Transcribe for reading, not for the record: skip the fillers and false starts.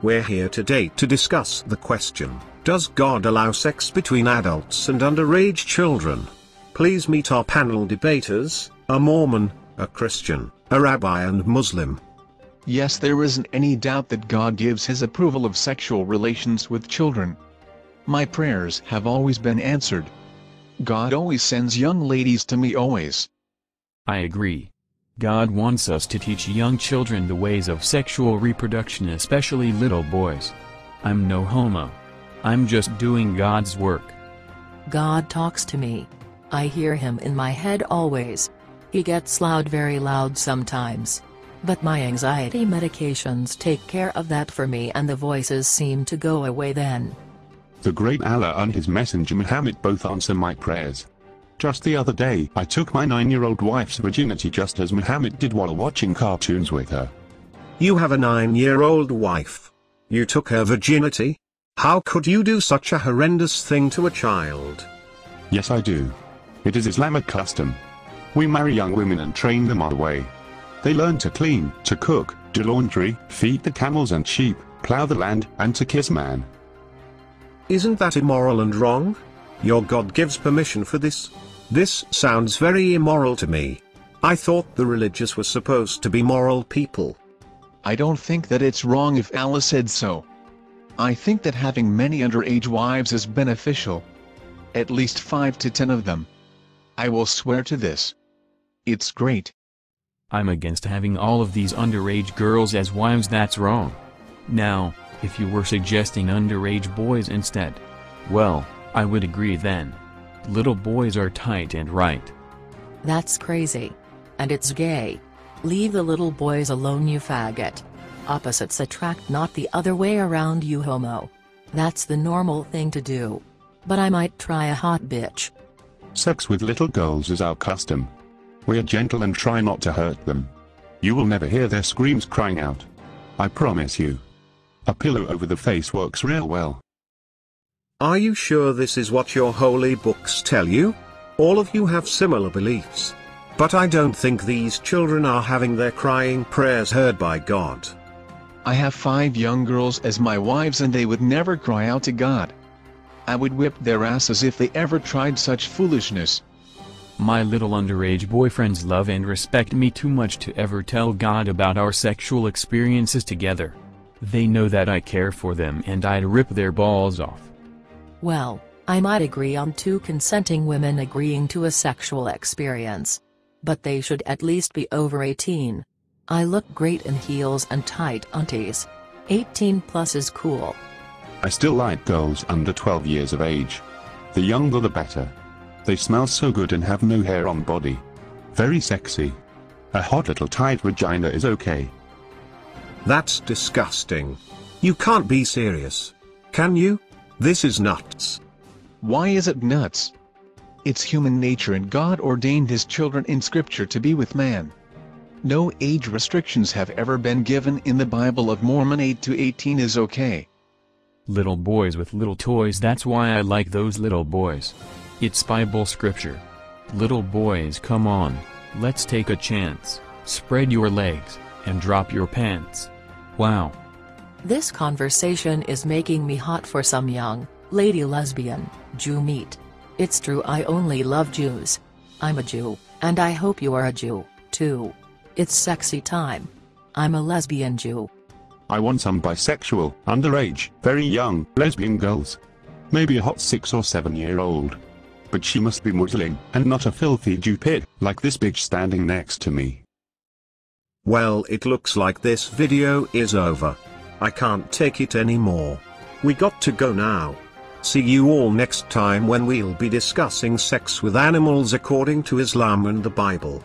We're here today to discuss the question, does God allow sex between adults and underage children? Please meet our panel debaters, a Mormon, a Christian, a rabbi and Muslim. Yes, there isn't any doubt that God gives his approval of sexual relations with children. My prayers have always been answered. God always sends young ladies to me always. I agree. God wants us to teach young children the ways of sexual reproduction, especially little boys. I'm no homo. I'm just doing God's work. God talks to me. I hear him in my head always. He gets loud, very loud sometimes. But my anxiety medications take care of that for me, and the voices seem to go away then. The great Allah and his messenger Muhammad both answer my prayers. Just the other day, I took my 9-year-old wife's virginity just as Muhammad did while watching cartoons with her. You have a 9-year-old wife. You took her virginity? How could you do such a horrendous thing to a child? Yes, I do. It is Islamic custom. We marry young women and train them our way. They learn to clean, to cook, do laundry, feed the camels and sheep, plow the land, and to kiss man. Isn't that immoral and wrong? Your God gives permission for this? This sounds very immoral to me. I thought the religious were supposed to be moral people. I don't think that it's wrong if Allah said so. I think that having many underage wives is beneficial. At least 5 to 10 of them. I will swear to this. It's great. I'm against having all of these underage girls as wives. That's wrong. Now, if you were suggesting underage boys instead, well, I would agree then. Little boys are tight and right. That's crazy. And it's gay. Leave the little boys alone, you faggot. Opposites attract, not the other way around, you homo. That's the normal thing to do. But I might try a hot bitch. Sex with little girls is our custom. We are gentle and try not to hurt them. You will never hear their screams crying out. I promise you. A pillow over the face works real well. Are you sure this is what your holy books tell you? All of you have similar beliefs. But I don't think these children are having their crying prayers heard by God. I have 5 young girls as my wives and they would never cry out to God. I would whip their asses if they ever tried such foolishness. My little underage boyfriends love and respect me too much to ever tell God about our sexual experiences together. They know that I care for them and I'd rip their balls off. Well, I might agree on 2 consenting women agreeing to a sexual experience. But they should at least be over 18. I look great in heels and tight undies. 18 plus is cool. I still like girls under 12 years of age. The younger the better. They smell so good and have no hair on body. Very sexy. A hot little tight vagina is okay. That's disgusting. You can't be serious. Can you? This is nuts. Why is it nuts? It's human nature and God ordained his children in scripture to be with man. No age restrictions have ever been given in the Bible of Mormon. 8 to 18 is okay. Little boys with little toys, that's why I like those little boys. It's Bible scripture. Little boys, come on, let's take a chance. Spread your legs, and drop your pants. Wow. This conversation is making me hot for some young, lady lesbian, Jew meat. It's true, I only love Jews. I'm a Jew, and I hope you are a Jew, too. It's sexy time. I'm a lesbian Jew. I want some bisexual, underage, very young, lesbian girls. Maybe a hot 6 or 7-year-old. But she must be Muslim, and not a filthy Jew pig, like this bitch standing next to me. Well, it looks like this video is over. I can't take it anymore. We got to go now. See you all next time when we'll be discussing sex with animals according to Islam and the Bible.